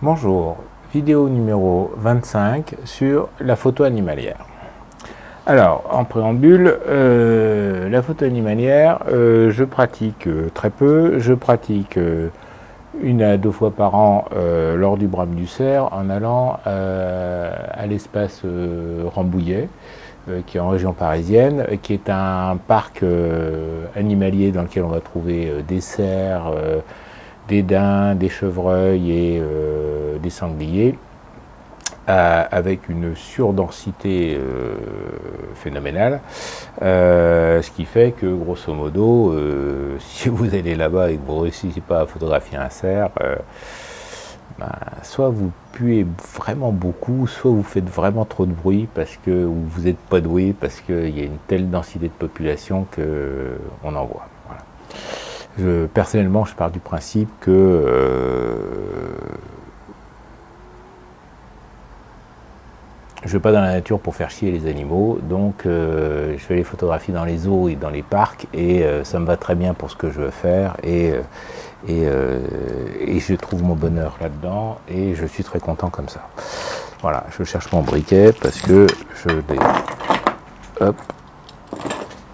Bonjour, vidéo numéro 25 sur la photo animalière. Alors, en préambule, la photo animalière, je pratique très peu. Je pratique 1 à 2 fois par an lors du Brame du Cerf en allant à l'espace Rambouillet, qui est en région parisienne, qui est un parc animalier dans lequel on va trouver des cerfs, des daims, des chevreuils et des sangliers, avec une surdensité phénoménale, ce qui fait que grosso modo, si vous allez là-bas et que vous ne réussissez pas à photographier un cerf, soit vous puez vraiment beaucoup, soit vous faites vraiment trop de bruit parce que vous n'êtes pas doué, parce qu'il y a une telle densité de population qu'on en voit. Voilà. Personnellement, je pars du principe que je ne vais pas dans la nature pour faire chier les animaux, donc je vais les photographier dans les zoos et dans les parcs, et ça me va très bien pour ce que je veux faire, et je trouve mon bonheur là-dedans, et je suis très content comme ça. Voilà, je cherche mon briquet parce que hop.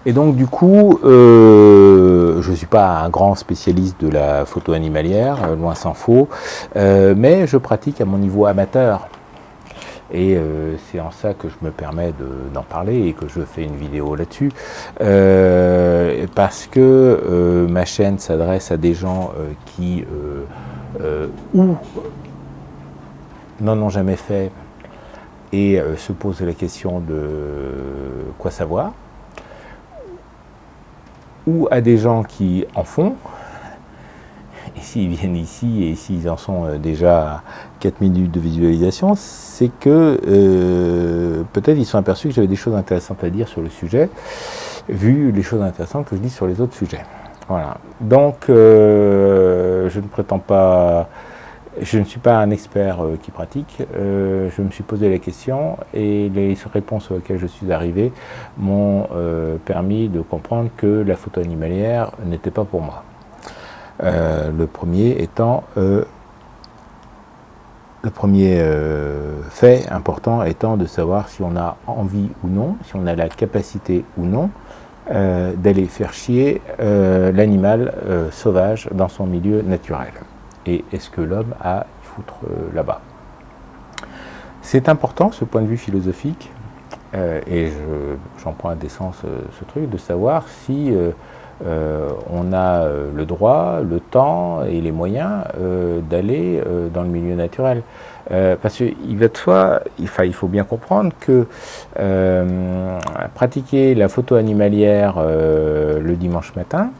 Et donc du coup, je ne suis pas un grand spécialiste de la photo animalière, loin s'en faut, mais je pratique à mon niveau amateur. Et c'est en ça que je me permets d'en parler et que je fais une vidéo là-dessus, parce que ma chaîne s'adresse à des gens qui ou n'en ont jamais fait et se posent la question de quoi savoir, ou à des gens qui en font. Et s'ils viennent ici et s'ils en sont déjà à 4 minutes de visualisation, c'est que peut-être ils sont aperçus que j'avais des choses intéressantes à dire sur le sujet, vu les choses intéressantes que je dis sur les autres sujets. Voilà. Donc, je ne prétends pas, je ne suis pas un expert qui pratique. Je me suis posé la question et les réponses auxquelles je suis arrivé m'ont permis de comprendre que la photo animalière n'était pas pour moi. Le premier fait important étant de savoir si on a envie ou non, si on a la capacité ou non d'aller faire chier l'animal sauvage dans son milieu naturel. Et est-ce que l'homme a à y foutre là-bas? C'est important, ce point de vue philosophique, et j'en prends à décence ce truc, de savoir si on a le droit, le temps et les moyens d'aller dans le milieu naturel. Parce qu'il va de soi, il faut bien comprendre que pratiquer la photo animalière le dimanche matin,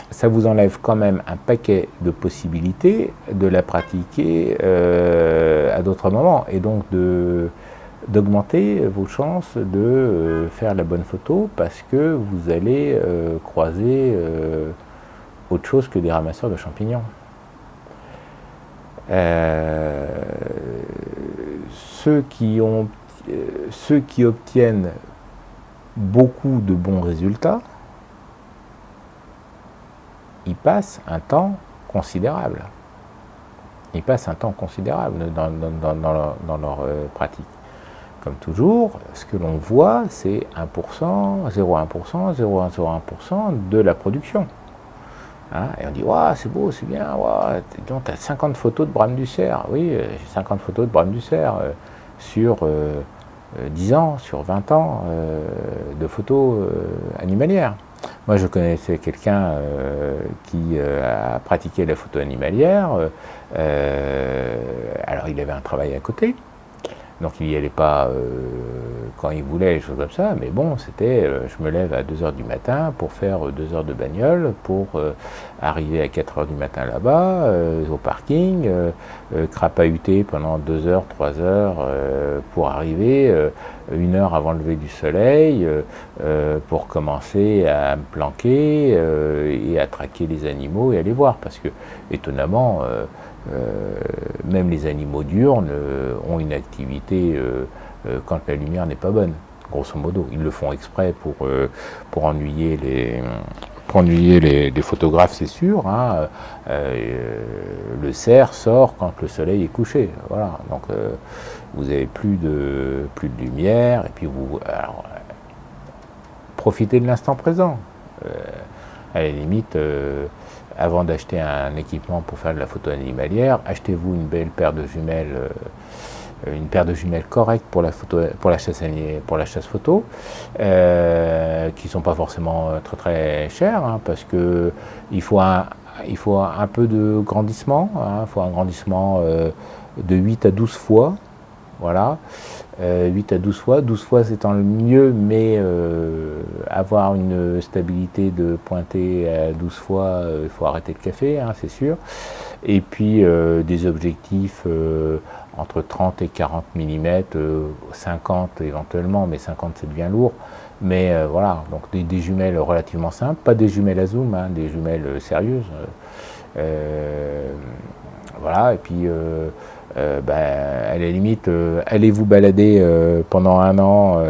ça vous enlève quand même un paquet de possibilités de la pratiquer à d'autres moments, et donc d'augmenter vos chances de faire la bonne photo, parce que vous allez croiser autre chose que des ramasseurs de champignons. Ceux qui obtiennent beaucoup de bons résultats, ils passent un temps considérable. Ils passent un temps considérable dans leur pratique. Comme toujours, ce que l'on voit, c'est 1%, 0,1%, 0,1% de la production. Hein, et on dit, ouais, c'est beau, c'est bien, ouais, donc tu as 50 photos de Brame du Cerf. Oui, j'ai 50 photos de Brame du Cerf sur 10 ans, sur 20 ans de photos animalières. Moi, je connaissais quelqu'un qui a pratiqué la photo animalière. Alors, il avait un travail à côté. Donc il n'y allait pas quand il voulait, des choses comme ça, mais bon, c'était, je me lève à 2h du matin pour faire 2 heures de bagnole, pour arriver à 4h du matin là-bas, au parking, crapahuter pendant 2 heures, 3 heures, pour arriver 1 heure avant le lever du soleil, pour commencer à me planquer et à traquer les animaux et à les voir, parce que, étonnamment, même les animaux diurnes ont une activité quand la lumière n'est pas bonne, grosso modo. Ils le font exprès pour ennuyer pour ennuyer les photographes, c'est sûr, hein. Le cerf sort quand le soleil est couché. Voilà. Donc vous avez plus de lumière, et puis profitez de l'instant présent. À la limite, avant d'acheter un équipement pour faire de la photo animalière, achetez-vous une belle paire de jumelles, correcte pour la chasse photo, qui sont pas forcément très très chères, hein, parce que il faut un peu de grandissement, hein, il faut un grandissement de 8 à 12 fois. Voilà, 8 à 12 fois, 12 fois c'est le mieux, mais avoir une stabilité de pointer à 12 fois, il faut arrêter le café, hein, c'est sûr. Et puis des objectifs entre 30 et 40 mm, 50 éventuellement, mais 50 c'est bien lourd. Mais voilà, donc des jumelles relativement simples, pas des jumelles à zoom, hein, des jumelles sérieuses. Voilà, et puis à la limite, allez vous balader pendant un an,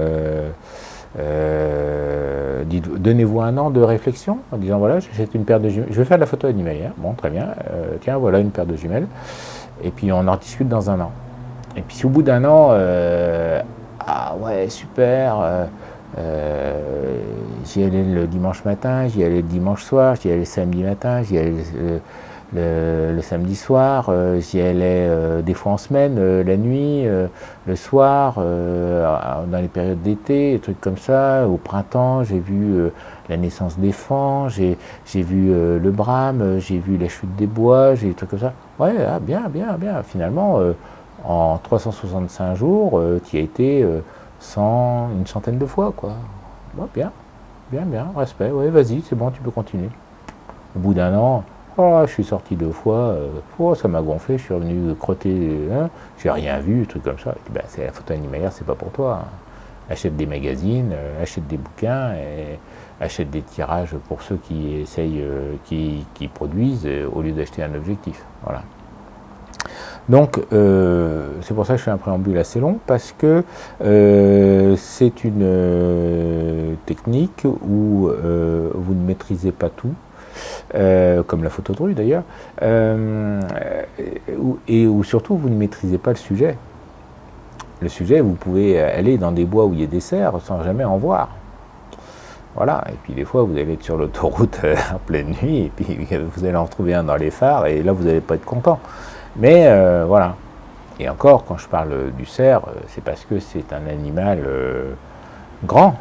donnez-vous un an de réflexion en disant voilà, j'achète une paire de jumelles, je vais faire de la photo animalière, bon très bien, tiens voilà une paire de jumelles, et puis on en discute dans un an. Et puis si au bout d'un an, ah ouais super, j'y allais le dimanche matin, j'y allais le dimanche soir, j'y allais le samedi matin, j'y allais le samedi soir, j'y allais des fois en semaine, la nuit, le soir, dans les périodes d'été, des trucs comme ça. Au printemps, j'ai vu la naissance des faons, j'ai vu le brame, j'ai vu la chute des bois, j'ai des trucs comme ça. Ouais, ah, bien. Finalement, en 365 jours, tu y as été une centaine de fois, quoi. Bon, bien, respect, ouais, vas-y, c'est bon, tu peux continuer. Au bout d'un an, oh, je suis sorti 2 fois, ça m'a gonflé, je suis revenu crotter, hein, j'ai rien vu, des trucs comme ça. Et ben, c'est la photo animalière, c'est pas pour toi, hein. Achète des magazines, achète des bouquins, et achète des tirages pour ceux qui essayent, qui produisent, au lieu d'acheter un objectif. Voilà. Donc, c'est pour ça que je fais un préambule assez long, parce que c'est une technique où vous ne maîtrisez pas tout, comme la photo de rue d'ailleurs, et où surtout vous ne maîtrisez pas le sujet. Le sujet, vous pouvez aller dans des bois où il y a des cerfs sans jamais en voir. Voilà, et puis des fois vous allez être sur l'autoroute en pleine nuit, et puis vous allez en retrouver un dans les phares, et là vous n'allez pas être content. Mais voilà. Et encore, quand je parle du cerf, c'est parce que c'est un animal grand,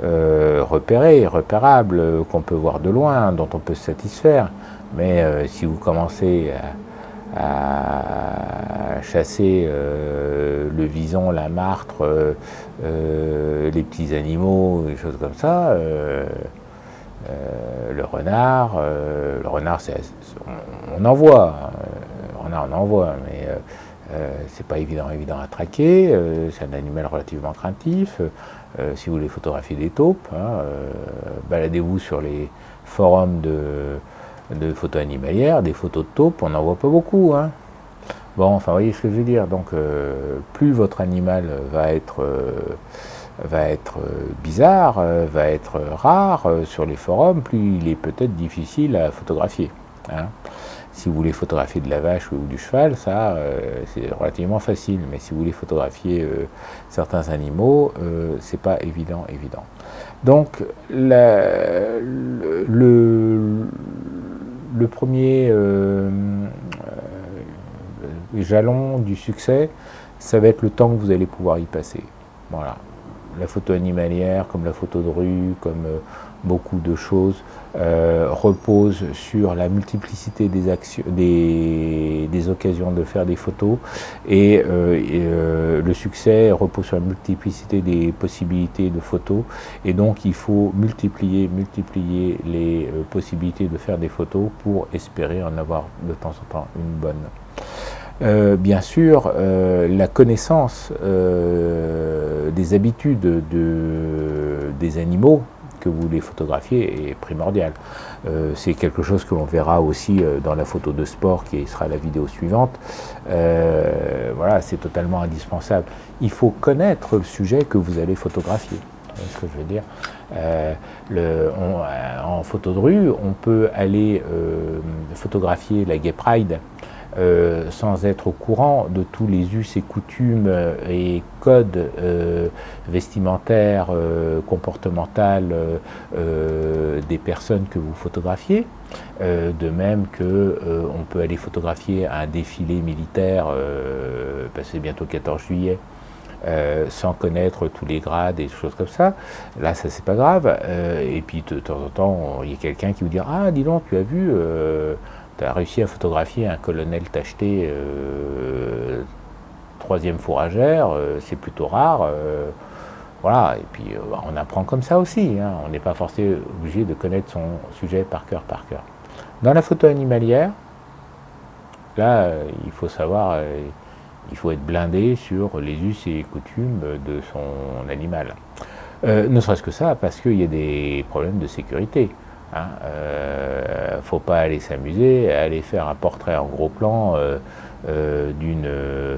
repérable, qu'on peut voir de loin, dont on peut se satisfaire. Mais si vous commencez à chasser le vison, la martre, les petits animaux, des choses comme ça, le renard, on en voit, mais c'est pas évident à traquer, c'est un animal relativement craintif. Si vous voulez photographier des taupes, hein, baladez-vous sur les forums de photos animalières, des photos de taupes, on n'en voit pas beaucoup, hein. Bon, enfin, vous voyez ce que je veux dire. Donc, plus votre animal va être bizarre, va être rare sur les forums, plus il est peut-être difficile à photographier, hein. Si vous voulez photographier de la vache ou du cheval, ça, c'est relativement facile. Mais si vous voulez photographier certains animaux, c'est pas évident. Donc, le premier jalon du succès, ça va être le temps que vous allez pouvoir y passer. Voilà. La photo animalière, comme la photo de rue, comme beaucoup de choses, repose sur la multiplicité des occasions de faire des photos, et le succès repose sur la multiplicité des possibilités de photos, et donc il faut multiplier les possibilités de faire des photos pour espérer en avoir de temps en temps une bonne. Bien sûr, la connaissance des habitudes des animaux que vous voulez photographier est primordiale. C'est quelque chose que l'on verra aussi dans la photo de sport qui sera la vidéo suivante. Voilà, c'est totalement indispensable. Il faut connaître le sujet que vous allez photographier. ce que je veux dire. En photo de rue, on peut aller photographier la Gay Pride sans être au courant de tous les us et coutumes et codes vestimentaires, comportementaux des personnes que vous photographiez. De même que on peut aller photographier un défilé militaire, parce que c'est bientôt le 14 juillet, sans connaître tous les grades et des choses comme ça. Là, ça c'est pas grave. Et puis de temps en temps, il y a quelqu'un qui vous dit: ah, dis donc, tu as vu, tu as réussi à photographier un colonel tacheté 3e fourragère, c'est plutôt rare. Voilà, et puis on apprend comme ça aussi, hein. On n'est pas forcément obligé de connaître son sujet par cœur. Dans la photo animalière, là, il faut savoir, il faut être blindé sur les us et coutumes de son animal. Ne serait-ce que ça, parce qu'il y a des problèmes de sécurité. Hein. Faut pas aller s'amuser à aller faire un portrait en gros plan d'une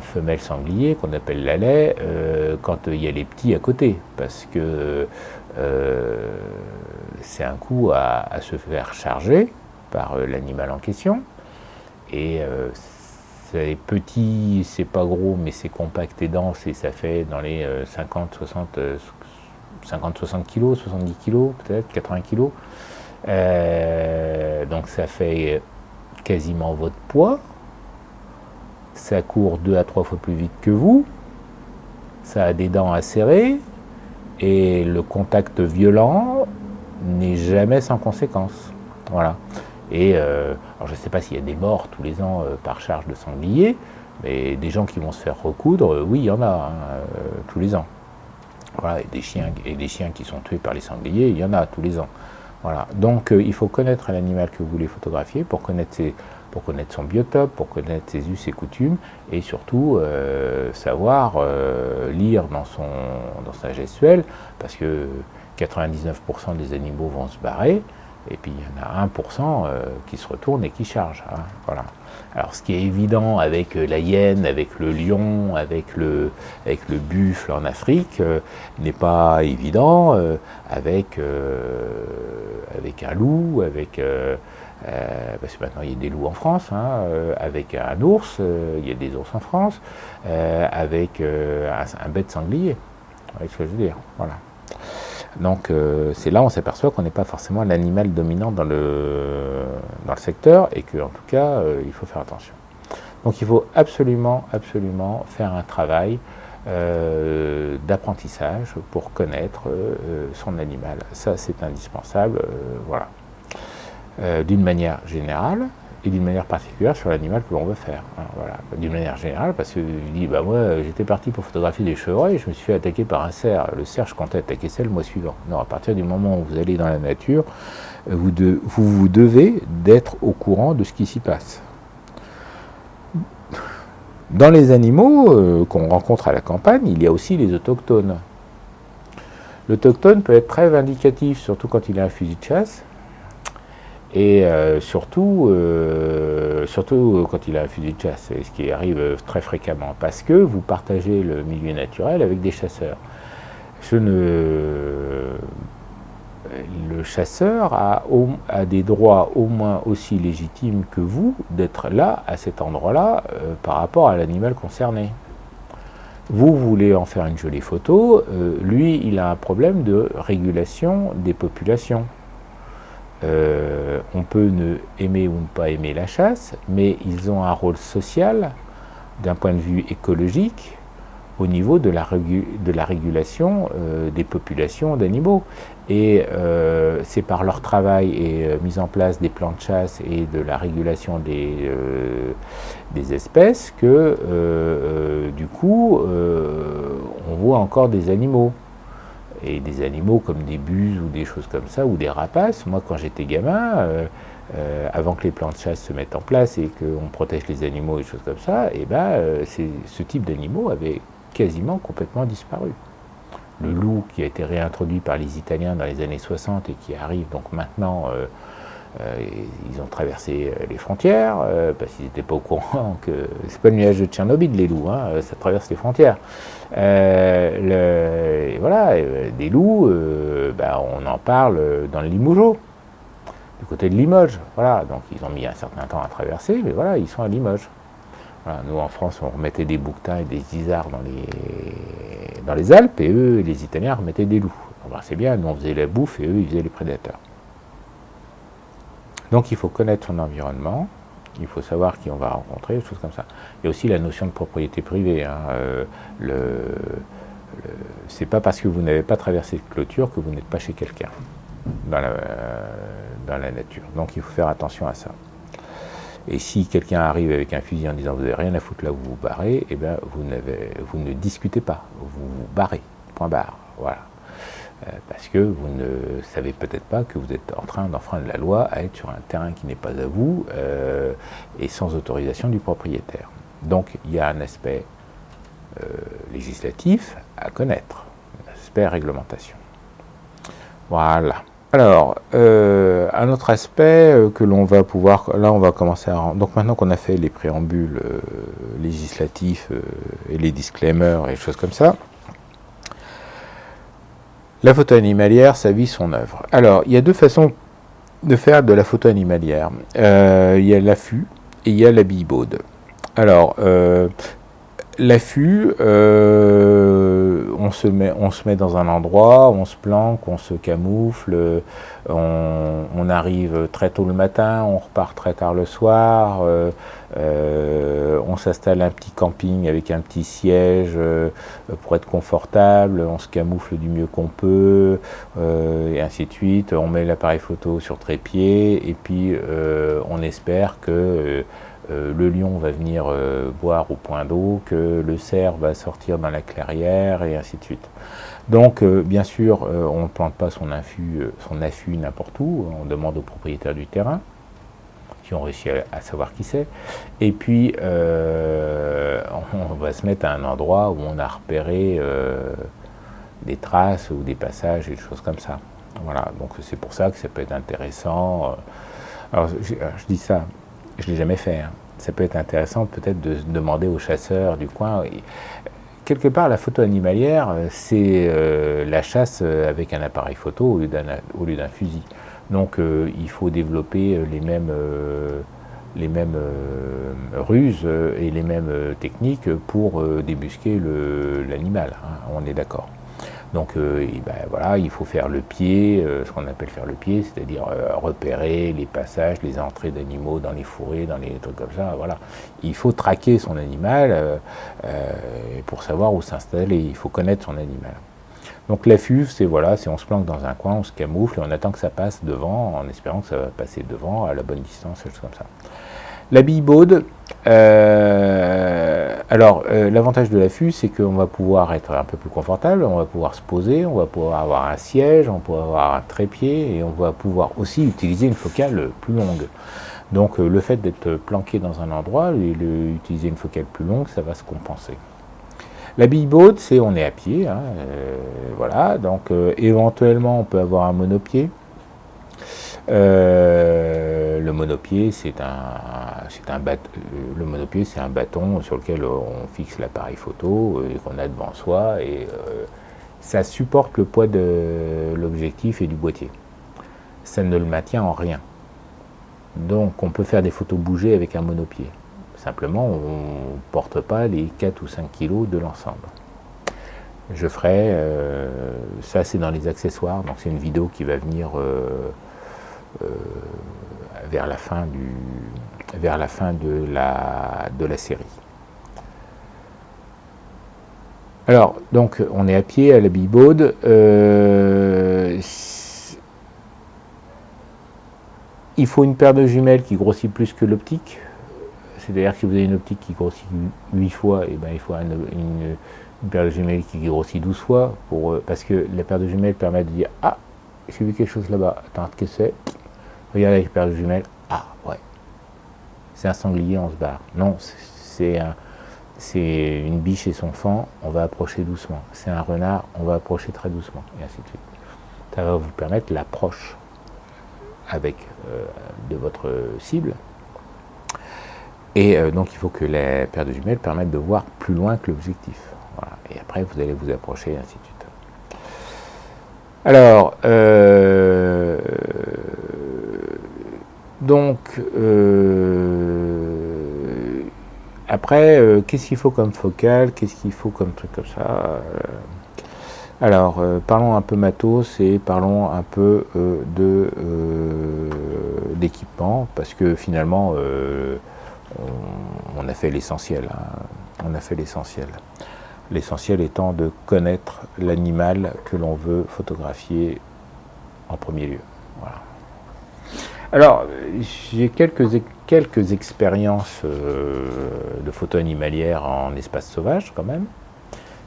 femelle sanglier qu'on appelle la laie quand il y a les petits à côté, parce que c'est un coup à se faire charger par l'animal en question, et c'est petit, c'est pas gros, mais c'est compact et dense, et ça fait dans les 50-60 kilos, 70 kilos, peut-être 80 kilos. Donc ça fait quasiment votre poids, ça court 2 à 3 fois plus vite que vous, ça a des dents acérées, et le contact violent n'est jamais sans conséquence. Voilà. Et alors je ne sais pas s'il y a des morts tous les ans par charge de sanglier, mais des gens qui vont se faire recoudre, oui, il y en a tous les ans. Voilà, et des chiens qui sont tués par les sangliers, il y en a tous les ans. Voilà. Donc il faut connaître l'animal que vous voulez photographier pour connaître son biotope, pour connaître ses us et coutumes, et surtout savoir lire dans sa gestuelle, parce que 99% des animaux vont se barrer, et puis il y en a 1% qui se retournent et qui chargent. Hein, voilà. Alors ce qui est évident avec la hyène, avec le lion, avec le buffle en Afrique, n'est pas évident avec un loup, parce que maintenant il y a des loups en France, hein, avec un ours, il y a des ours en France, avec un bête sanglier. Vous voyez ce que je veux dire. Voilà. Donc c'est là où on s'aperçoit qu'on n'est pas forcément l'animal dominant dans le secteur, et qu'en tout cas il faut faire attention. Donc il faut absolument faire un travail d'apprentissage pour connaître son animal. Ça c'est indispensable, voilà. D'une manière générale et d'une manière particulière sur l'animal que l'on veut faire. Hein, voilà. D'une manière générale, parce que je dis, bah moi j'étais parti pour photographier des chevreuils, je me suis fait attaquer par un cerf. Le cerf, je comptais attaquer ça le mois suivant. Non, à partir du moment où vous allez dans la nature, vous devez d'être au courant de ce qui s'y passe. Dans les animaux qu'on rencontre à la campagne, il y a aussi les autochtones. L'autochtone peut être très vindicatif, surtout quand il a un fusil de chasse. Et surtout quand il a un fusil de chasse, ce qui arrive très fréquemment, parce que vous partagez le milieu naturel avec des chasseurs. Le chasseur a des droits au moins aussi légitimes que vous d'être là, à cet endroit-là, par rapport à l'animal concerné. Vous voulez en faire une jolie photo, lui, il a un problème de régulation des populations. On peut ne aimer ou ne pas aimer la chasse, mais ils ont un rôle social, d'un point de vue écologique, au niveau de la régulation des populations d'animaux. Et c'est par leur travail et mise en place des plans de chasse et de la régulation des espèces que, du coup, on voit encore des animaux. Et des animaux comme des buses ou des choses comme ça, ou des rapaces. Moi, quand j'étais gamin, avant que les plans de chasse se mettent en place et qu'on protège les animaux et des choses comme ça, et ce type d'animaux avait quasiment complètement disparu. Le loup, qui a été réintroduit par les Italiens dans les années 60 et qui arrive donc maintenant Ils ont traversé les frontières, parce qu'ils n'étaient pas au courant que c'est pas le nuage de Tchernobyl, les loups, hein, ça traverse les frontières. Voilà, des loups, on en parle dans le Limougeot, du côté de Limoges. Voilà, donc ils ont mis un certain temps à traverser, mais voilà, ils sont à Limoges. Voilà, nous en France, on remettait des bouquetins et des isards dans les Alpes, et eux, les Italiens, remettaient des loups. C'est bien, nous on faisait la bouffe et eux, ils faisaient les prédateurs. Donc il faut connaître son environnement, il faut savoir qui on va rencontrer, des choses comme ça. Il y a aussi la notion de propriété privée. Hein. C'est pas parce que vous n'avez pas traversé de clôture que vous n'êtes pas chez quelqu'un dans la nature. Donc il faut faire attention à ça. Et si quelqu'un arrive avec un fusil en disant vous n'avez rien à foutre là, vous vous barrez, eh bien vous ne discutez pas, vous vous barrez, point barre, voilà. Parce que vous ne savez peut-être pas que vous êtes en train d'enfreindre la loi à être sur un terrain qui n'est pas à vous et sans autorisation du propriétaire. Donc il y a un aspect législatif à connaître, un aspect réglementation. Voilà. Alors, un autre aspect que l'on va pouvoir... Là, on va commencer à... Donc maintenant qu'on a fait les préambules législatifs et les disclaimers et des choses comme ça, la photo animalière, sa vie, son œuvre. Alors, il y a deux façons de faire de la photo animalière. Il y a l'affût et il y a la billebaude. Alors, l'affût, on se met dans un endroit, on se planque, on se camoufle, on arrive très tôt le matin, on repart très tard le soir, on s'installe un petit camping avec un petit siège pour être confortable, on se camoufle du mieux qu'on peut, et ainsi de suite. On met l'appareil photo sur trépied, et puis on espère que le lion va venir boire au point d'eau, que le cerf va sortir dans la clairière, et ainsi de suite. Donc, bien sûr, on ne plante pas son affût n'importe où, on demande aux propriétaires du terrain, qui ont réussi à savoir qui c'est, et puis on va se mettre à un endroit où on a repéré des traces ou des passages et des choses comme ça. Voilà, donc c'est pour ça que ça peut être intéressant. Alors, je dis ça, je ne l'ai jamais fait, hein. Ça peut être intéressant peut-être de demander aux chasseurs du coin. Quelque part, la photo animalière, c'est la chasse avec un appareil photo au lieu d'un fusil. Donc il faut développer les mêmes ruses et les mêmes techniques pour débusquer l'animal, hein, on est d'accord. Donc voilà, il faut faire le pied, ce qu'on appelle faire le pied, c'est-à-dire repérer les passages, les entrées d'animaux dans les fourrés, dans les trucs comme ça. Voilà. Il faut traquer son animal pour savoir où s'installer, il faut connaître son animal. Donc l'affût, c'est on se planque dans un coin, on se camoufle et on attend que ça passe devant, en espérant que ça va passer devant à la bonne distance, des choses comme ça. La billebaude, l'avantage de l'affût, c'est qu'on va pouvoir être un peu plus confortable, on va pouvoir se poser, on va pouvoir avoir un siège, on va pouvoir avoir un trépied, et on va pouvoir aussi utiliser une focale plus longue. Donc le fait d'être planqué dans un endroit, utiliser une focale plus longue, ça va se compenser. La billebaude, on est à pied, hein, voilà, donc éventuellement on peut avoir un monopied. Le monopied, c'est un bâton sur lequel on fixe l'appareil photo et qu'on a devant soi, et ça supporte le poids de l'objectif et du boîtier. Ça ne le maintient en rien. Donc on peut faire des photos bouger avec un monopied. Simplement, on ne porte pas les 4 ou 5 kilos de l'ensemble. Je ferai, ça c'est dans les accessoires, donc c'est une vidéo qui va venir vers la fin de la série. Alors, donc, on est à pied à la billebaude. Il faut une paire de jumelles qui grossit plus que l'optique. C'est-à-dire que si vous avez une optique qui grossit 8 fois, et ben, il faut une paire de jumelles qui grossit 12 fois, parce que la paire de jumelles permet de dire « Ah, j'ai vu quelque chose là-bas, attends, qu'est-ce que c'est ?» Regardez avec la paire de jumelles, ah ouais, c'est un sanglier, on se barre. Non, c'est une biche et son faon, on va approcher doucement. C'est un renard, on va approcher très doucement, et ainsi de suite. Ça va vous permettre l'approche. avec de votre cible. Et donc il faut que la paire de jumelles permette de voir plus loin que l'objectif. Voilà. Et après vous allez vous approcher, et ainsi de suite. Alors, donc, après, qu'est-ce qu'il faut comme focale, qu'est-ce qu'il faut comme truc comme ça. Alors, parlons un peu matos et parlons un peu d'équipement, parce que finalement, on a fait l'essentiel. On a fait l'essentiel. L'essentiel étant de connaître l'animal que l'on veut photographier en premier lieu. Voilà. Alors, j'ai quelques expériences de photo animalière en espace sauvage quand même,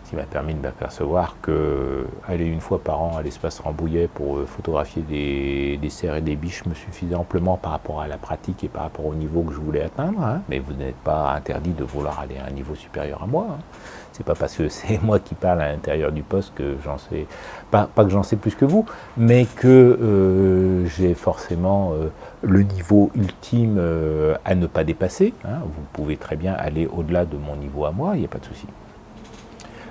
ce qui m'a permis de m'apercevoir que aller une fois par an à l'espace Rambouillet pour photographier des cerfs et des biches me suffisait amplement par rapport à la pratique et par rapport au niveau que je voulais atteindre. Hein. Mais vous n'êtes pas interdit de vouloir aller à un niveau supérieur à moi. Hein. C'est pas parce que c'est moi qui parle à l'intérieur du poste que j'en sais, pas que j'en sais plus que vous, mais que j'ai forcément le niveau ultime à ne pas dépasser. Hein. Vous pouvez très bien aller au-delà de mon niveau à moi, il n'y a pas de souci.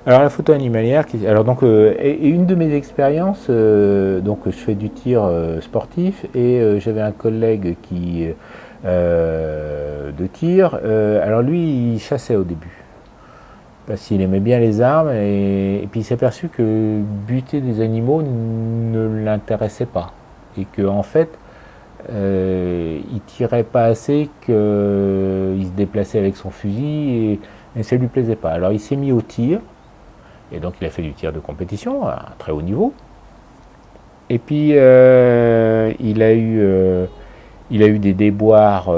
Alors la photo animalière, alors donc et une de mes expériences, donc je fais du tir sportif et j'avais un collègue qui de tir. Alors lui, il chassait au début parce qu'il aimait bien les armes et puis il s'est aperçu que buter des animaux ne l'intéressait pas et que en fait il tirait pas assez, qu'il se déplaçait avec son fusil et ça lui plaisait pas. Alors il s'est mis au tir. Et donc il a fait du tir de compétition à un très haut niveau. Et puis il a eu des déboires au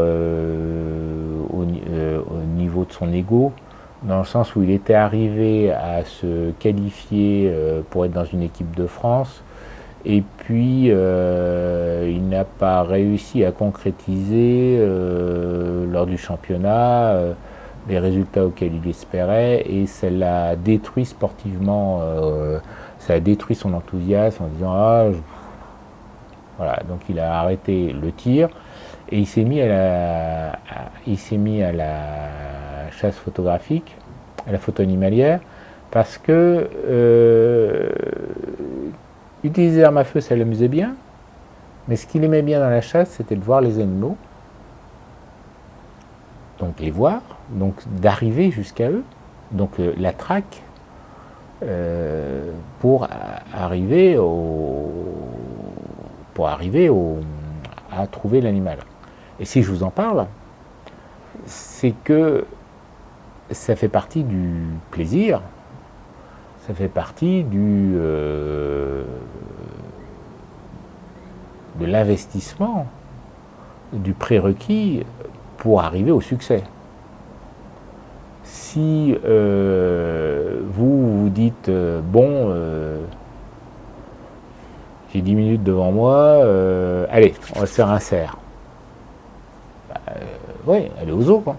niveau de son ego, dans le sens où il était arrivé à se qualifier pour être dans une équipe de France. Et puis il n'a pas réussi à concrétiser lors du championnat les résultats auxquels il espérait, et ça l'a détruit sportivement, ça a détruit son enthousiasme en disant voilà, donc il a arrêté le tir et il s'est mis à la chasse photographique, à la photo animalière, parce que utiliser l'arme à feu, ça l'amusait bien, mais ce qu'il aimait bien dans la chasse, c'était de voir les animaux, donc les voir, donc d'arriver jusqu'à eux, donc la traque pour arriver à trouver l'animal. Et si je vous en parle, c'est que ça fait partie du plaisir, ça fait partie de l'investissement, du prérequis pour arriver au succès. Si vous vous dites j'ai 10 minutes devant moi, allez, on va se faire un cerf. Oui, allez au zoo, quoi.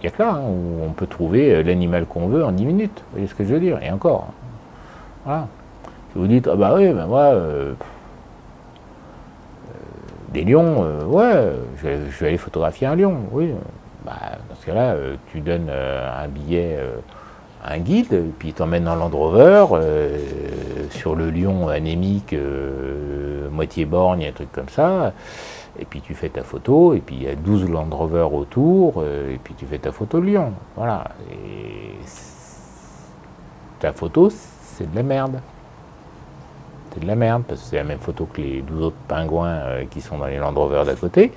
Il n'y a que là où on peut trouver l'animal qu'on veut en 10 minutes. Vous voyez ce que je veux dire? Et encore. Voilà. Si vous dites, moi, des lions, je vais aller photographier un lion, oui. Dans ce cas-là, tu donnes un billet à un guide, puis il t'emmène dans Land Rover, sur le lion anémique, moitié borgne, un truc comme ça, et puis tu fais ta photo, et puis il y a 12 Land Rover autour, et puis tu fais ta photo de lion. Voilà. Et ta photo, c'est de la merde. C'est de la merde, parce que c'est la même photo que les 12 autres pingouins qui sont dans les Land Rover d'à côté.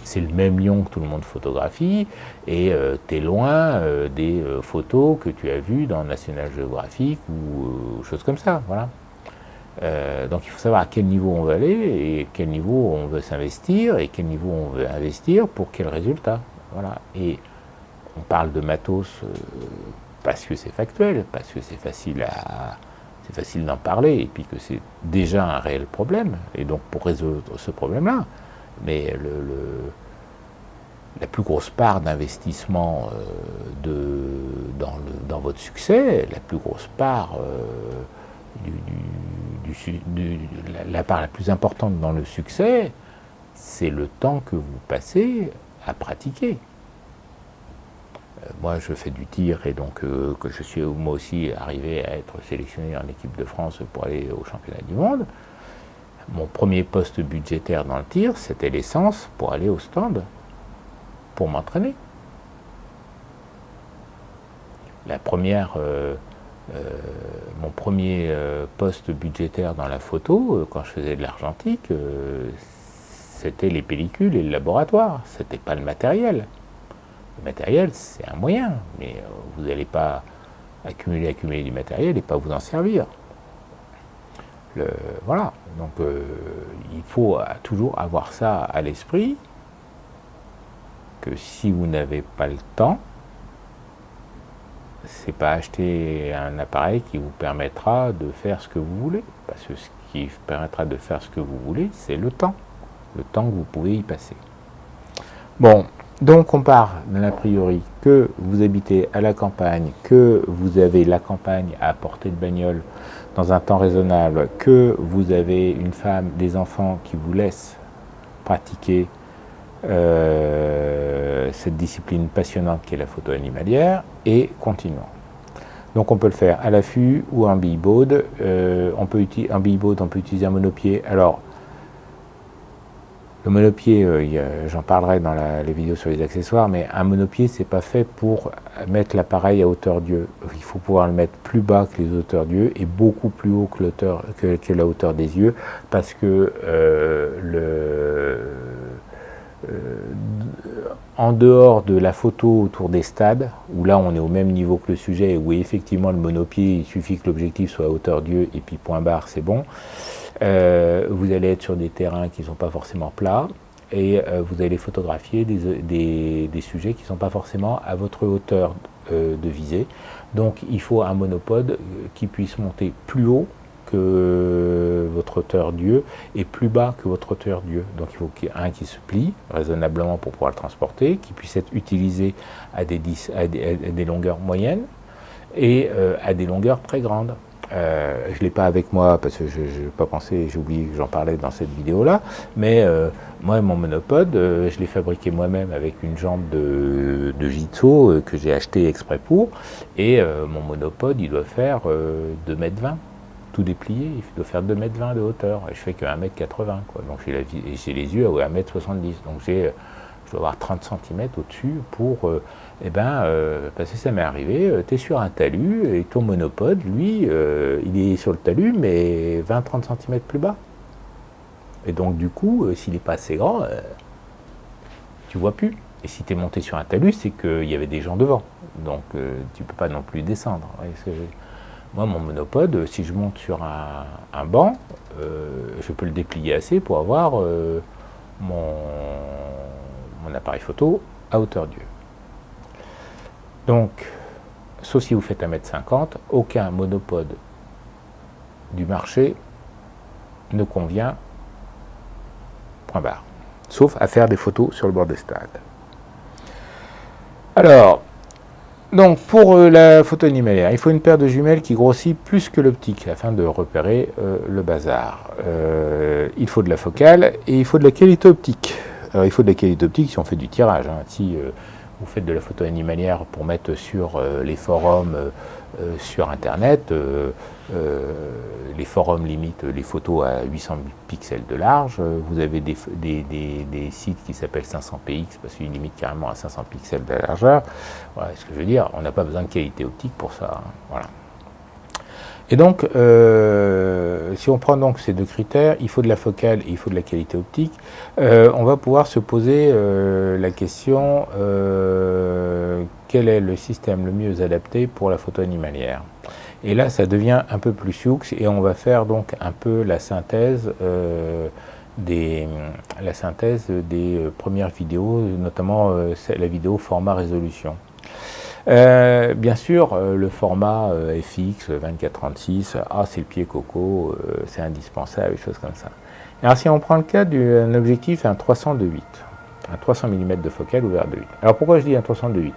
C'est le même lion que tout le monde photographie, et tu es loin des photos que tu as vues dans National Geographic ou choses comme ça. Voilà. Donc il faut savoir à quel niveau on veut aller, et quel niveau on veut s'investir, et quel niveau on veut investir pour quel résultat. Voilà. Et on parle de matos parce que c'est factuel, parce que c'est facile d'en parler, et puis que c'est déjà un réel problème, et donc pour résoudre ce problème-là, mais la plus grosse part d'investissement dans votre succès, la plus grosse part la part la plus importante dans le succès, c'est le temps que vous passez à pratiquer. Moi, je fais du tir et donc que je suis moi aussi arrivé à être sélectionné en équipe de France pour aller au championnat du monde. Mon premier poste budgétaire dans le tir, c'était l'essence pour aller au stand, pour m'entraîner. Mon premier poste budgétaire dans la photo, quand je faisais de l'argentique, c'était les pellicules et le laboratoire, c'était pas le matériel. Le matériel, c'est un moyen, mais vous n'allez pas accumuler du matériel et pas vous en servir. Voilà, donc il faut toujours avoir ça à l'esprit, que si vous n'avez pas le temps, c'est pas acheter un appareil qui vous permettra de faire ce que vous voulez, parce que ce qui permettra de faire ce que vous voulez, c'est le temps que vous pouvez y passer. Bon, donc on part d'un a priori que vous habitez à la campagne, que vous avez la campagne à portée de bagnole dans un temps raisonnable, que vous avez une femme, des enfants qui vous laissent pratiquer cette discipline passionnante qui est la photo animalière, et continuons. Donc on peut le faire à l'affût ou en billboard. En billboard, on peut utiliser un monopied. Alors, le monopied, j'en parlerai dans les vidéos sur les accessoires, mais un monopied, c'est pas fait pour mettre l'appareil à hauteur d'yeux. Il faut pouvoir le mettre plus bas que les hauteurs d'yeux et beaucoup plus haut que la hauteur des yeux, parce que en dehors de la photo autour des stades, où là on est au même niveau que le sujet, où effectivement le monopied, il suffit que l'objectif soit à hauteur d'yeux et puis point barre, c'est bon. Vous allez être sur des terrains qui ne sont pas forcément plats, et vous allez photographier des sujets qui ne sont pas forcément à votre hauteur de visée. Donc il faut un monopode qui puisse monter plus haut que votre hauteur d'yeux et plus bas que votre hauteur d'yeux. Donc il faut qu'il y ait un qui se plie raisonnablement pour pouvoir le transporter, qui puisse être utilisé à des longueurs moyennes et à des longueurs très grandes. Je ne l'ai pas avec moi parce que je n'ai pas pensé, j'ai oublié que j'en parlais dans cette vidéo-là, mais moi, mon monopode, je l'ai fabriqué moi-même avec une jambe de Jitsu que j'ai acheté exprès pour, et mon monopode, il doit faire 2,20 m, tout déplié, il doit faire 2,20 m de hauteur, et je fais que 1,80 m, quoi. Donc j'ai les yeux à 1,70 m, donc je dois avoir 30 cm au-dessus pour... parce que ça m'est arrivé, tu es sur un talus et ton monopode, lui, il est sur le talus, mais 20-30 cm plus bas. Et donc, du coup, s'il n'est pas assez grand, tu vois plus. Et si tu es monté sur un talus, c'est qu'il y avait des gens devant. Donc, tu ne peux pas non plus descendre. Moi, mon monopode, si je monte sur un banc, je peux le déplier assez pour avoir mon appareil photo à hauteur d'yeux. Donc, sauf si vous faites 1,50 m, aucun monopode du marché ne convient, point barre, sauf à faire des photos sur le bord des stades. Alors, donc pour la photo animalière, il faut une paire de jumelles qui grossit plus que l'optique afin de repérer le bazar. Il faut de la focale et il faut de la qualité optique. Alors, il faut de la qualité optique si on fait du tirage. Si vous faites de la photo animalière pour mettre sur les forums sur internet, les forums limitent les photos à 800 pixels de large. Vous avez des sites qui s'appellent 500px parce qu'ils limitent carrément à 500 pixels de largeur. Voilà ce que je veux dire, on n'a pas besoin de qualité optique pour ça. Voilà. Et donc, si on prend donc ces deux critères, il faut de la focale et il faut de la qualité optique, on va pouvoir se poser la question quel est le système le mieux adapté pour la photo animalière. Et là, ça devient un peu plus sioux et on va faire donc un peu la synthèse des premières vidéos, notamment la vidéo format résolution. Bien sûr, le format FX 24-36, c'est le pied coco, c'est indispensable, des choses comme ça. Alors si on prend le cas d'un objectif, un 300 de 8, un 300 mm de focale ouvert de 8. Alors pourquoi je dis un 300 de 8?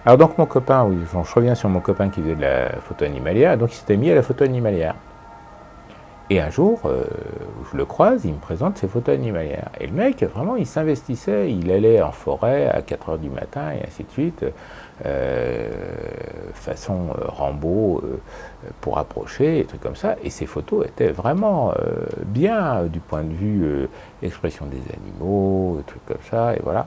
Alors donc mon copain, je reviens sur mon copain qui faisait de la photo animalière, donc il s'était mis à la photo animalière. Et un jour, je le croise, il me présente ses photos animalières. Et le mec, vraiment, il s'investissait, il allait en forêt à 4 heures du matin et ainsi de suite, façon Rambo, pour approcher, et trucs comme ça. Et ces photos étaient vraiment bien du point de vue expression des animaux, des trucs comme ça, et voilà.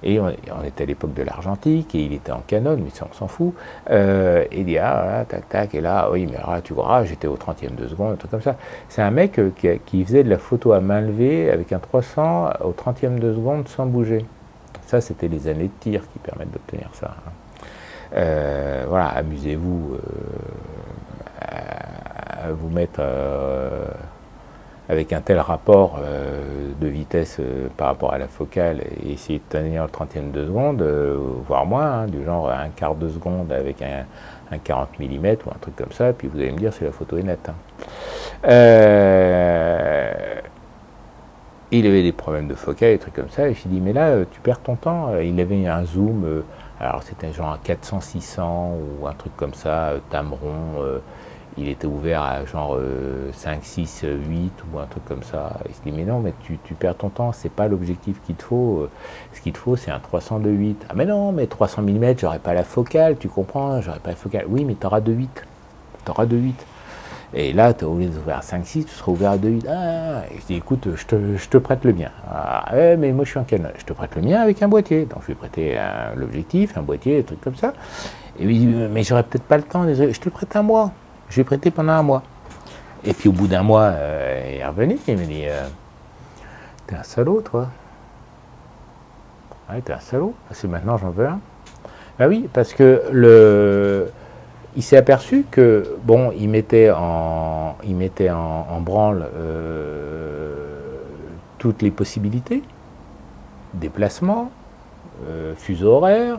Et on était à l'époque de l'argentique, et il était en Canon, mais ça on s'en fout. Et il dit, ah, voilà, tac, tac, et là, oui, mais là, tu vois, j'étais au 30e de seconde, un truc comme ça. C'est un mec qui faisait de la photo à main levée avec un 300 au 30e de seconde sans bouger. Ça, c'était les années de tir qui permettent d'obtenir ça. Voilà, amusez-vous à vous mettre avec un tel rapport de vitesse par rapport à la focale et essayer de tenir le 30e de seconde, voire moins, du genre un quart de seconde avec un 40 mm ou un truc comme ça, puis vous allez me dire si la photo est nette. Il avait des problèmes de focale, des trucs comme ça, et je lui ai dit, mais là, tu perds ton temps. Il avait un zoom, alors c'était genre un 400-600 ou un truc comme ça, Tamron, il était ouvert à genre 5, 6, 8 ou un truc comme ça. Il se dit, mais non, mais tu perds ton temps, c'est pas l'objectif qu'il te faut. Ce qu'il te faut, c'est un 300 de 8. Ah, mais non, mais 300 mm, j'aurai pas la focale, tu comprends, j'aurai pas la focale. Oui, mais tu auras de 8. Tu auras de 8. Et là, tu es obligé d'ouvrir à 5, 6, tu seras ouvert à 2, 8. Ah, et je dis, écoute, je te prête le mien. Ah, mais moi, je suis en Canon. Je te prête le mien avec un boîtier. Donc, je lui ai prêté l'objectif, un boîtier, des trucs comme ça. Et il dit, mais j'aurais peut-être pas le temps. Je te le prête un mois. Je lui ai prêté pendant un mois. Et puis, au bout d'un mois, il est revenu. Il m'a dit, t'es un salaud, toi. Ouais, t'es un salaud. Parce que maintenant, j'en veux un. Ben oui, parce que il s'est aperçu que, bon, il mettait en branle toutes les possibilités, déplacement, fuseau horaire,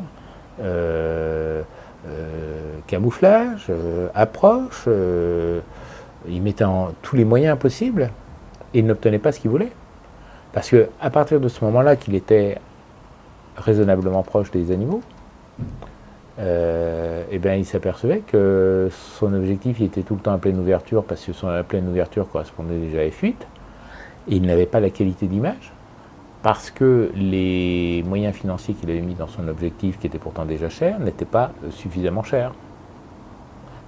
camouflage, approche, il mettait en tous les moyens possibles et il n'obtenait pas ce qu'il voulait. Parce qu'à partir de ce moment-là qu'il était raisonnablement proche des animaux, et bien il s'apercevait que son objectif il était tout le temps à pleine ouverture parce que son pleine ouverture correspondait déjà à F8 et il n'avait pas la qualité d'image parce que les moyens financiers qu'il avait mis dans son objectif qui était pourtant déjà cher n'étaient pas suffisamment chers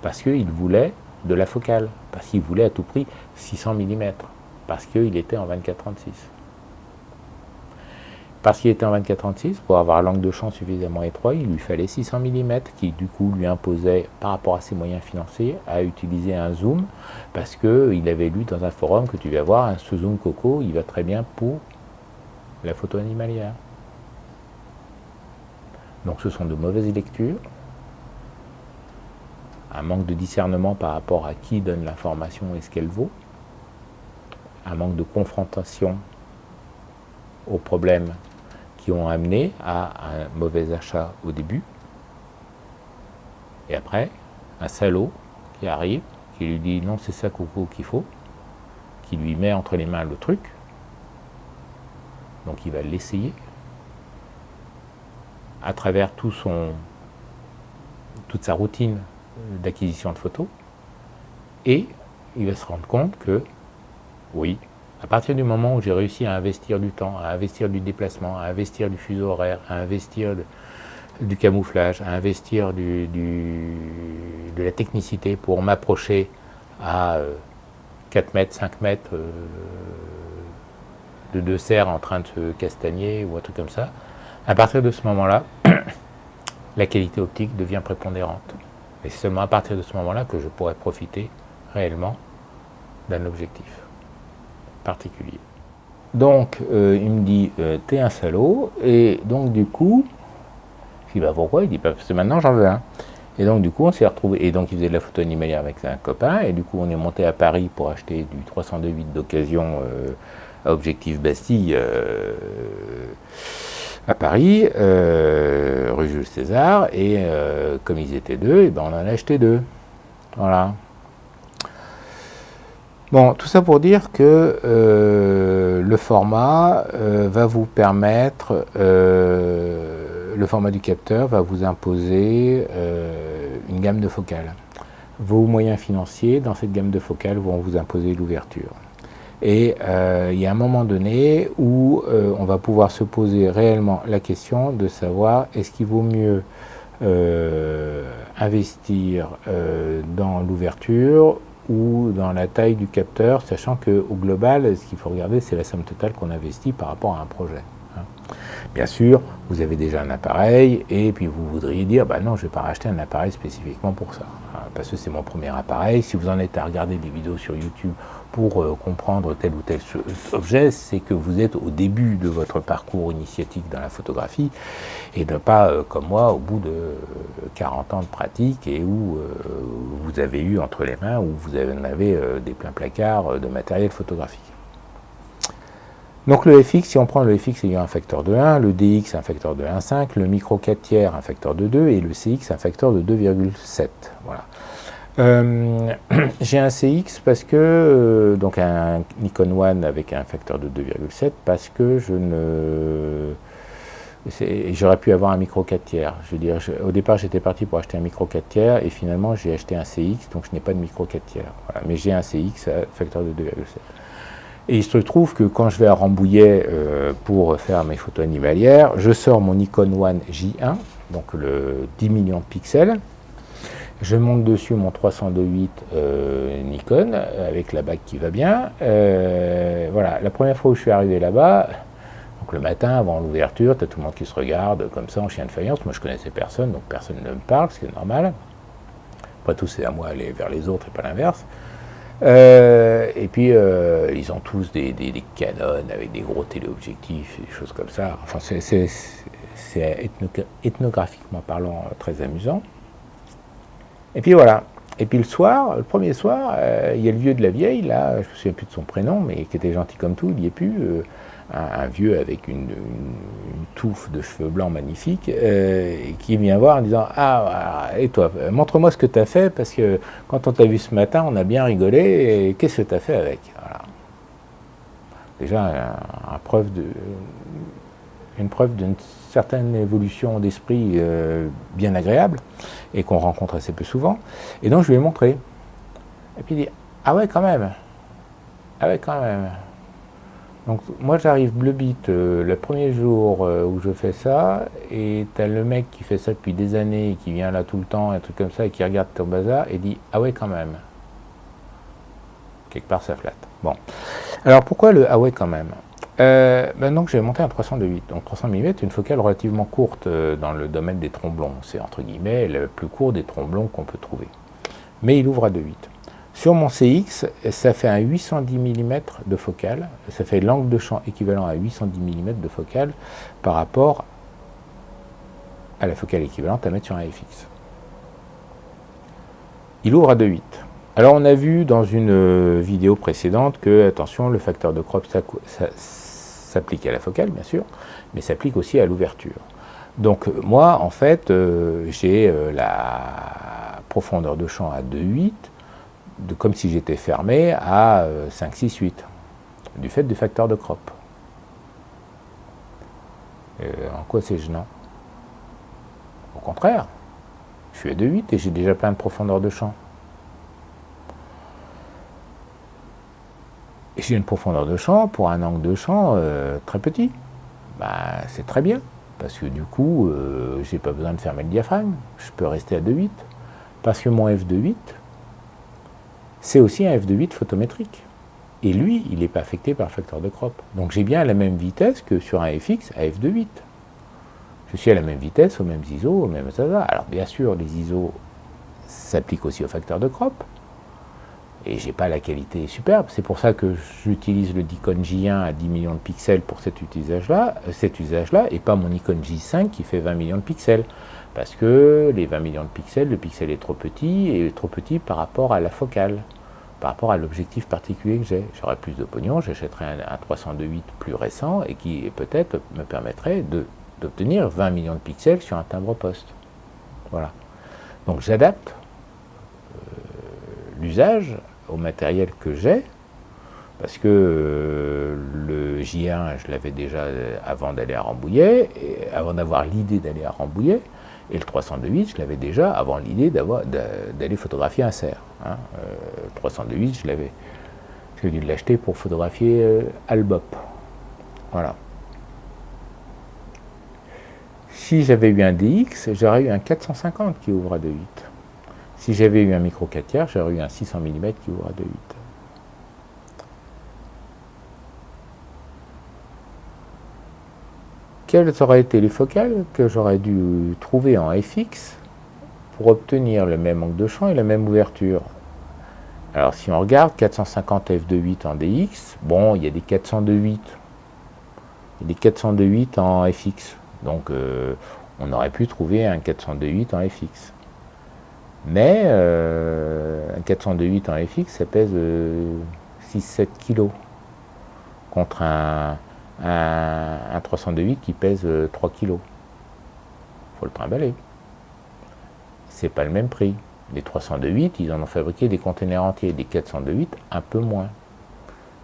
parce qu'il voulait de la focale, parce qu'il voulait à tout prix 600 mm parce qu'il était en 24-36. Parce qu'il était en 24-36, pour avoir l'angle de champ suffisamment étroit, il lui fallait 600 mm, qui du coup lui imposait, par rapport à ses moyens financiers, à utiliser un zoom, parce qu'il avait lu dans un forum que tu vas voir, ce zoom Coco, il va très bien pour la photo animalière. Donc ce sont de mauvaises lectures, un manque de discernement par rapport à qui donne l'information et ce qu'elle vaut, un manque de confrontation aux problèmes qui ont amené à un mauvais achat au début, et après, un salaud qui arrive, qui lui dit non, c'est ça Coco qu'il faut, qui lui met entre les mains le truc, donc il va l'essayer, à travers toute sa routine d'acquisition de photos, et il va se rendre compte que, oui, à partir du moment où j'ai réussi à investir du temps, à investir du déplacement, à investir du fuseau horaire, à investir du camouflage, à investir de la technicité pour m'approcher à 4 mètres, 5 mètres de deux cerfs en train de se castagner ou un truc comme ça, à partir de ce moment-là, la qualité optique devient prépondérante. Et c'est seulement à partir de ce moment-là que je pourrais profiter réellement d'un objectif particulier. Donc, il me dit, t'es un salaud, et donc du coup, je dis, bah pourquoi? Il dit, parce que maintenant j'en veux un. Et donc du coup, on s'est retrouvés, et donc il faisait de la photo animalière avec un copain, et du coup, on est monté à Paris pour acheter du 302.8 d'occasion à Objectif Bastille, à Paris, rue Jules César, et comme ils étaient deux, et ben on en a acheté deux. Voilà. Bon, tout ça pour dire que le format va vous permettre, le format du capteur va vous imposer une gamme de focales. vos moyens financiers dans cette gamme de focales vont vous imposer l'ouverture. Et il y a un moment donné où on va pouvoir se poser réellement la question de savoir est-ce qu'il vaut mieux investir dans l'ouverture ou dans la taille du capteur, sachant qu'au global, ce qu'il faut regarder, c'est la somme totale qu'on investit par rapport à un projet. Bien sûr, vous avez déjà un appareil et puis vous voudriez dire bah non, je ne vais pas racheter un appareil spécifiquement pour ça, parce que c'est mon premier appareil. Si vous en êtes à regarder des vidéos sur YouTube pour comprendre tel ou tel objet, c'est que vous êtes au début de votre parcours initiatique dans la photographie et non pas comme moi au bout de 40 ans de pratique et où vous avez eu entre les mains, où vous en avez des pleins placards de matériel photographique. Donc le FX, si on prend le FX ayant un facteur de 1, le DX un facteur de 1,5, le micro 4 tiers un facteur de 2 et le CX un facteur de 2,7. Voilà. J'ai un CX parce que, donc un Nikon One avec un facteur de 2,7 parce que j'aurais pu avoir un micro 4 tiers. Je veux dire, au départ j'étais parti pour acheter un micro 4 tiers et finalement j'ai acheté un CX, donc je n'ai pas de micro 4 tiers. Voilà. Mais j'ai un CX à facteur de 2,7. Et il se trouve que quand je vais à Rambouillet pour faire mes photos animalières, je sors mon Nikon One J1, donc le 10 millions de pixels. Je monte dessus mon 302.8 Nikon avec la bague qui va bien. Voilà, la première fois où je suis arrivé là-bas, donc le matin avant l'ouverture, tu as tout le monde qui se regarde comme ça en chien de faïence. Moi je connaissais personne, donc personne ne me parle, ce qui est normal. Après tout, c'est à moi d'aller vers les autres et pas l'inverse. Et puis ils ont tous des Canon avec des gros téléobjectifs et des choses comme ça. Enfin, c'est ethnographiquement parlant très amusant. Et puis voilà. Et puis le soir, le premier soir, il y a le vieux de la vieille, là, je ne me souviens plus de son prénom, mais qui était gentil comme tout, il n'y est plus, un vieux avec une touffe de cheveux blancs magnifiques, qui vient voir en disant « Ah, et toi, montre-moi ce que tu as fait, parce que quand on t'a vu ce matin, on a bien rigolé, et qu'est-ce que tu as fait avec ?» Voilà. Déjà, une preuve d'une certaine évolution d'esprit bien agréable, et qu'on rencontre assez peu souvent. Et donc je lui ai montré. Et puis il dit « Ah ouais, quand même. Ah ouais, quand même. » Donc moi j'arrive bleu bite le premier jour où je fais ça, et t'as le mec qui fait ça depuis des années, et qui vient là tout le temps, un truc comme ça, et qui regarde ton bazar, et dit « Ah ouais, quand même. » Quelque part ça flatte. Bon. Alors pourquoi le « Ah ouais, quand même » donc j'ai monté un 302.8. Donc 300 mm est une focale relativement courte dans le domaine des tromblons. C'est entre guillemets le plus court des tromblons qu'on peut trouver. Mais il ouvre à 2.8. Sur mon CX, ça fait un 810 mm de focale. Ça fait l'angle de champ équivalent à 810 mm de focale par rapport à la focale équivalente à mettre sur un FX. Il ouvre à 2.8. Alors on a vu dans une vidéo précédente que, attention, le facteur de crop s'applique à la focale, bien sûr, mais s'applique aussi à l'ouverture. Donc moi, en fait, j'ai la profondeur de champ à 2,8, comme si j'étais fermé à 5, 6, 8, du fait du facteur de crop. En quoi c'est gênant? Au contraire, je suis à 2,8 et j'ai déjà plein de profondeur de champ. Et j'ai une profondeur de champ pour un angle de champ très petit. Bah, c'est très bien, parce que du coup, j'ai pas besoin de fermer le diaphragme, je peux rester à 2,8. Parce que mon f de 8, c'est aussi un f de 8 photométrique. Et lui, il n'est pas affecté par le facteur de crop. Donc j'ai bien la même vitesse que sur un FX à f de 8. Je suis à la même vitesse, aux mêmes ISO, aux mêmes ASA. Alors bien sûr, les ISO s'appliquent aussi au facteur de crop. Et j'ai pas la qualité superbe. C'est pour ça que j'utilise le Nikon J1 à 10 millions de pixels pour cet usage-là, et pas mon Nikon J5 qui fait 20 millions de pixels. Parce que les 20 millions de pixels, le pixel est trop petit, et trop petit par rapport à la focale, par rapport à l'objectif particulier que j'ai. J'aurais plus de pognon, j'achèterais un 302.8 plus récent, et qui peut-être me permettrait d'obtenir 20 millions de pixels sur un timbre-poste. Voilà. Donc j'adapte l'usage au matériel que j'ai, parce que le J1, je l'avais déjà avant d'aller à Rambouillet, et avant d'avoir l'idée d'aller à Rambouillet, Et le 302.8, je l'avais déjà avant l'idée d'aller photographier un cerf. Hein. Le 302.8, j'ai dû l'acheter pour photographier Albop. Voilà. Si j'avais eu un DX, j'aurais eu un 450 qui ouvre à 2.8. Si j'avais eu un micro 4 tiers, j'aurais eu un 600 mm qui ouvre à 2.8. Quelles auraient été les focales que j'aurais dû trouver en FX pour obtenir le même angle de champ et la même ouverture? Alors si on regarde 450 f2.8 en DX, bon, il y a des 402.8. Il y a des 402.8 en FX. Donc on aurait pu trouver un 402.8 en FX. Mais un 402.8 en FX, ça pèse 6-7 kg contre un 302.8 qui pèse 3 kg. Faut le trimballer. C'est pas le même prix. Les 302.8, ils en ont fabriqué des containers entiers. Les 402.8, un peu moins.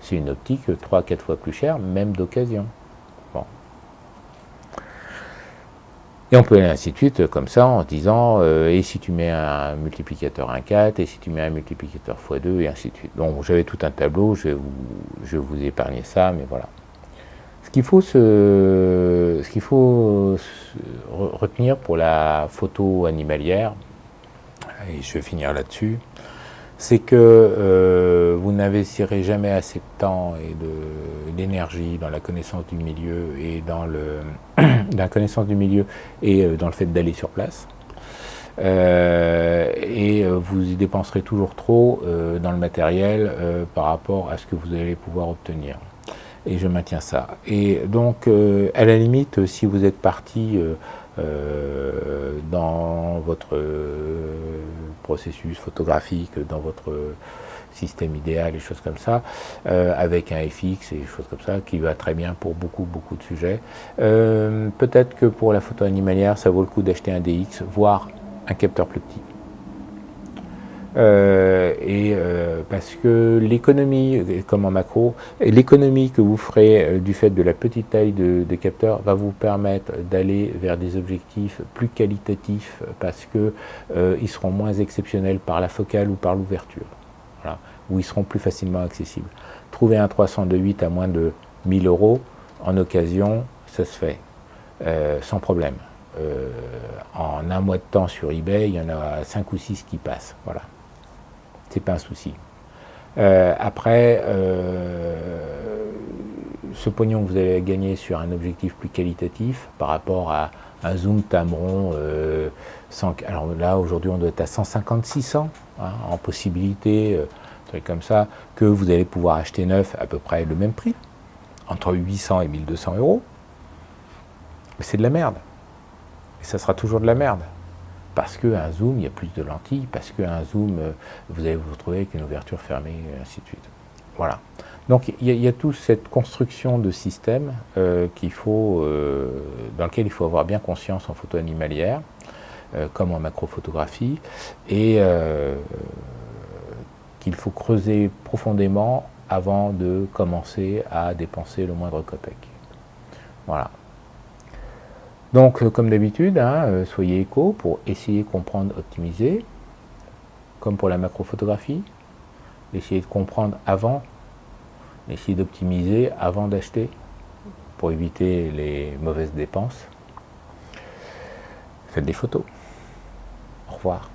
C'est une optique 3 à 4 fois plus chère, même d'occasion. Bon. Et on peut aller ainsi de suite, comme ça, en se disant, et si tu mets un multiplicateur 1,4, et si tu mets un multiplicateur x2, et ainsi de suite. Donc j'avais tout un tableau, je vais vous épargner ça, mais voilà. Ce qu'il faut retenir pour la photo animalière, et je vais finir là-dessus, c'est que vous n'investirez jamais assez de temps et d'énergie dans la connaissance du milieu et dans la connaissance du milieu et dans le fait d'aller sur place. Et vous y dépenserez toujours trop dans le matériel par rapport à ce que vous allez pouvoir obtenir. Et je maintiens ça. Et donc, à la limite, si vous êtes parti dans votre processus photographique, dans votre système idéal, et choses comme ça, avec un FX et des choses comme ça, qui va très bien pour beaucoup de sujets. Peut-être que pour la photo animalière, ça vaut le coup d'acheter un DX, voire un capteur plus petit. Parce que l'économie, comme en macro, l'économie que vous ferez du fait de la petite taille de capteur va vous permettre d'aller vers des objectifs plus qualitatifs parce que ils seront moins exceptionnels par la focale ou par l'ouverture, voilà, ou ils seront plus facilement accessibles. Trouver un 302.8 à moins de 1000 € en occasion, ça se fait sans problème. En un mois de temps sur eBay, il y en a 5 ou 6 qui passent, voilà. C'est pas un souci. Après, ce pognon que vous allez gagner sur un objectif plus qualitatif par rapport à un zoom Tamron, alors là aujourd'hui on doit être à 150-600 hein, en possibilité, truc comme ça, que vous allez pouvoir acheter neuf à peu près le même prix, entre 800 et 1200 €. Mais c'est de la merde. Et ça sera toujours de la merde. Parce qu'un zoom, il y a plus de lentilles, parce qu'un zoom, vous allez vous retrouver avec une ouverture fermée, et ainsi de suite. Voilà. Donc il y a toute cette construction de système dans lequel il faut avoir bien conscience en photo animalière, comme en macrophotographie, et qu'il faut creuser profondément avant de commencer à dépenser le moindre copec. Voilà. Donc, comme d'habitude, hein, soyez éco pour essayer de comprendre, optimiser, comme pour la macrophotographie, essayez de comprendre avant, essayez d'optimiser avant d'acheter, pour éviter les mauvaises dépenses. Faites des photos. Au revoir.